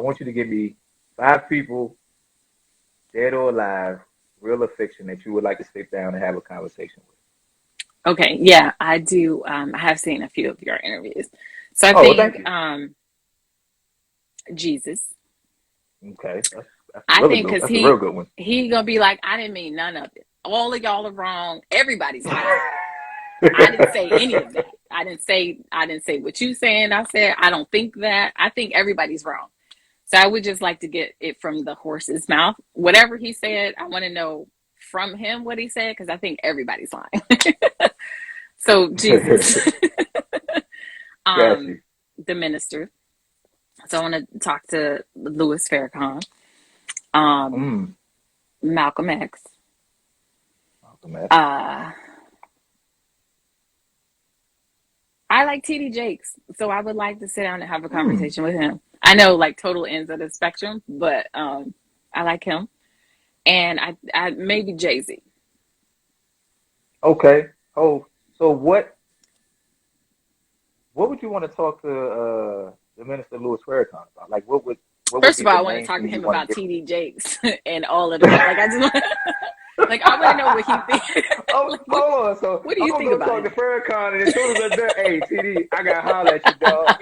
want you to give me 5 people, dead or alive, real or fiction, that you would like to sit down and have a conversation with. Okay, yeah, I do. I have seen a few of your interviews. So I Oh, well, thank think you. Jesus. Okay, that's a I really think good. because That's a real good one. he gonna be like, I didn't mean none of it. All of y'all are wrong. Everybody's wrong. I didn't say any of that. I didn't say what you saying. I said I don't think that. I think everybody's wrong. So I would just like to get it from the horse's mouth. Whatever he said, I want to know from him what he said because I think everybody's lying. So Jesus, Got um, you. the minister. So I want to talk to Louis Farrakhan, um, Mm. Malcolm X. Malcolm X. Uh, I like TD Jakes, so I would like to sit down and have a Mm. conversation with him. I know like total ends of the spectrum, but I like him, and I maybe Jay-Z. Okay. Oh, so what would you want to talk to the Minister Louis Farrakhan about? Like, what would First be of all, the I want to main talk to thing you him want about to TD Jakes and all of the like. I just want, like I want to know what he thinks. Oh, Like hold on. So what do I'm you gonna think go about talk to him? Farrakhan, and as soon as I'm done, hey TD, I gotta holler at you, dog.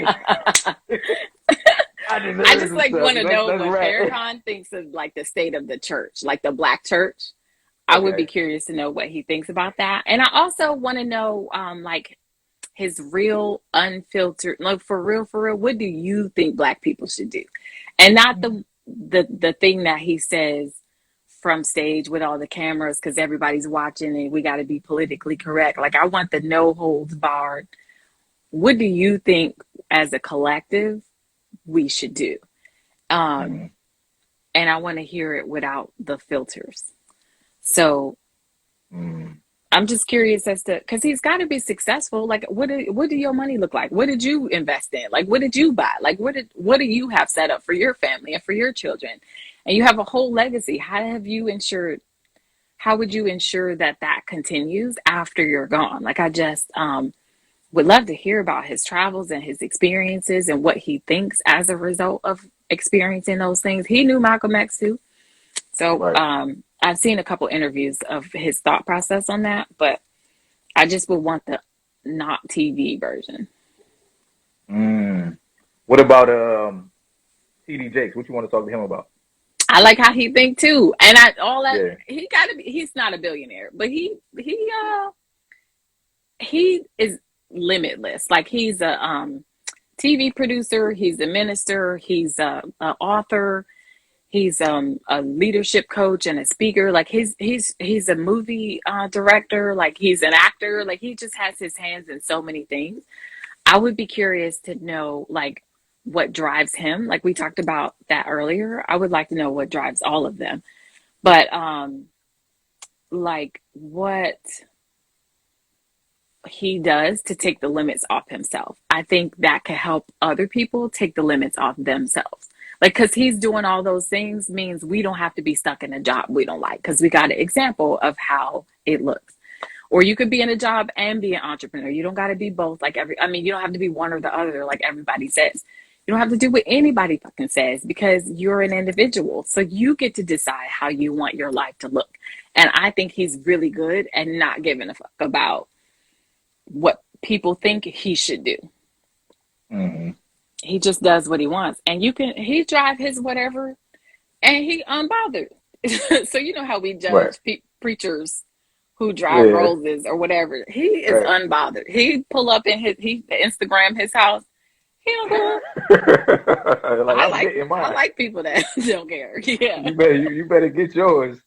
I just I heard just some like stuff. want to know Let's what rap. Farrakhan thinks of like the state of the church, like the black church. I would be Okay. curious to know what he thinks about that, and I also want to know, like his real unfiltered, like for real, what do you think black people should do? And not Mm. the thing that he says from stage with all the cameras because everybody's watching and we got to be politically correct. Like I want the no holds barred. What do you think as a collective we should do? Um, Mm. and I want to hear it without the filters. So Mm. I'm just curious as to because he's got to be successful. Like, what do your money look like? What did you invest in? Like, what did you buy? Like, what do you have set up for your family and for your children? And you have a whole legacy. How have you ensured? How would you ensure that that continues after you're gone? Like, I just would love to hear about his travels and his experiences and what he thinks as a result of experiencing those things. He knew Malcolm X too, so Right. I've seen a couple interviews of his thought process on that, but I just would want the not TV version. Mm. What about TD Jakes? What you want to talk to him about? I like how he think too, and I all that Yeah. he got to be. He's not a billionaire, but he is limitless. Like he's a TV producer, he's a minister, he's a author, he's a leadership coach and a speaker. Like he's a movie director, like he's an actor, like he just has his hands in so many things. I would be curious to know like what drives him. Like we talked about that earlier. I would like to know what drives all of them. But like what he does to take the limits off himself. I think that could help other people take the limits off themselves. Like, because he's doing all those things means we don't have to be stuck in a job we don't like because we got an example of how it looks. Or you could be in a job and be an entrepreneur. You don't got to be both. I mean, you don't have to be one or the other, like everybody says. You don't have to do what anybody fucking says because you're an individual. So you get to decide how you want your life to look. And I think he's really good at not giving a fuck about what people think he should do. Mm-hmm. He just does what he wants. And he drive his whatever and he unbothered. So you know how we Right. judge preachers who drive Yeah. roses or whatever. He is Right. unbothered. He pull up in he Instagram his house. He don't care. Like I I'm like getting I mine. like people that don't care. Yeah, You better get yours.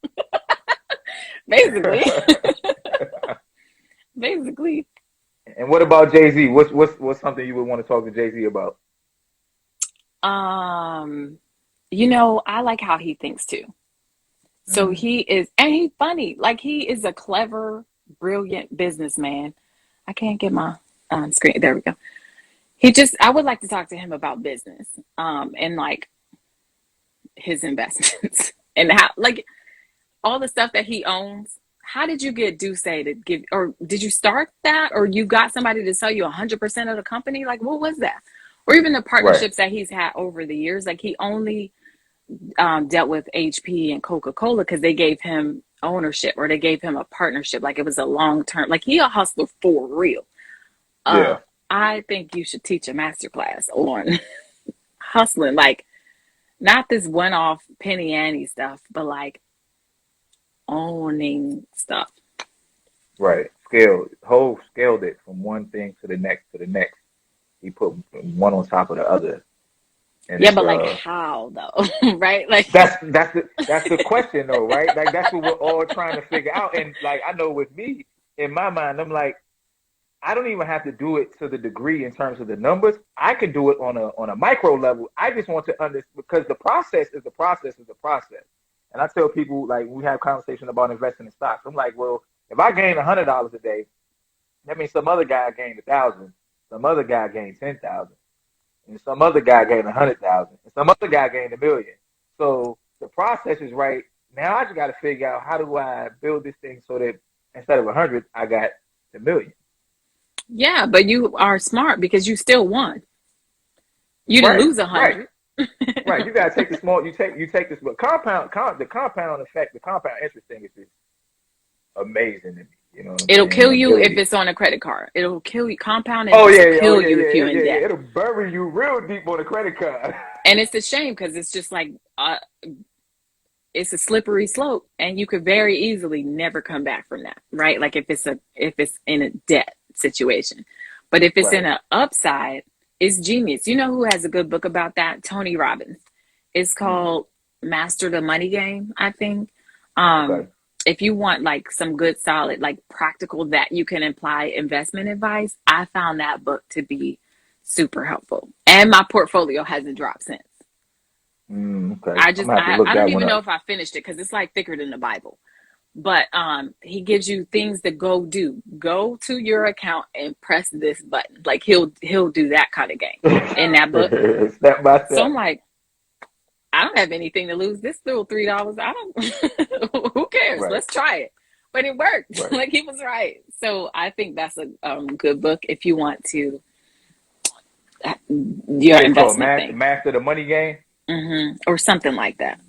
basically, basically. And what about Jay Z? What's something you would want to talk to Jay Z about? Um, I like how he thinks too. So Mm. he is, and he's funny. Like he is a clever, brilliant businessman. I can't get my screen. There we go. I would like to talk to him about business, and like his investments and how, like all the stuff that he owns. How did you get Duce to give, or did you start that, or you got somebody to sell you 100% of the company? Like, what was that? or even the Right. partnerships that he's had over the years. Like he only dealt with HP and Coca-Cola because they gave him ownership or they gave him a partnership. Like it was a long term. Like he a hustler for real. Uh, Yeah. I think you should teach a master class on hustling. Like not this one off penny ante stuff, but like owning stuff. Right. Scaled it from one thing to the next to the next. He put one on top of the other, and Yeah, it's but like how though? Right? Like that's the question though, right? Like that's what we're all trying to figure out. And like I know with me in my mind, I'm like, I don't even have to do it to the degree in terms of the numbers. I can do it on a micro level. I just want to understand because the process is the process is the process. And I tell people like we have conversation about investing in stocks. I'm like, well, if I gain $100 a day, that means some other guy gained 1,000, some other guy gained 10,000, and some other guy gained 100,000, and some other guy gained 1,000,000. So the process is right. Now I just got to figure out how do I build this thing so that instead of 100, I got the million. yeah, but you are smart because you still won. You didn't Right, lose a right, hundred. right. You gotta take the small. You take this, but the compound effect, the compound interest thing is just amazing to me. You know what I'm It'll saying? kill The you if ability. it's on a credit card. It'll kill you. Compound Oh interest yeah, will yeah, oh kill yeah, you yeah, if yeah, you're in yeah, yeah. debt. It'll bury you real deep on a credit card. And it's a shame because it's just like it's a slippery slope, and you could very easily never come back from that, right? Like if it's in a debt situation, but if it's in Right. an upside, it's genius. You know who has a good book about that? Tony Robbins. It's Mm, called Master the Money Game, I think. Um, okay. if you want like some good, solid, like practical that you can apply investment advice, I found that book to be super helpful, and my portfolio hasn't dropped since. Okay. I'm gonna have to I look don't that even one know up. if I finished it because it's like thicker than the Bible. But he gives you things to go do. Go to your account and press this button. Like he'll do that kind of game in that book. Step by So I'm step. like, I don't have anything to lose. This little $3, I don't. Who cares? Right. Let's try it. But it worked. Right. Like he was right. So I think that's a good book if you want to your It's called investment thing, Master the Money Game. or something like that.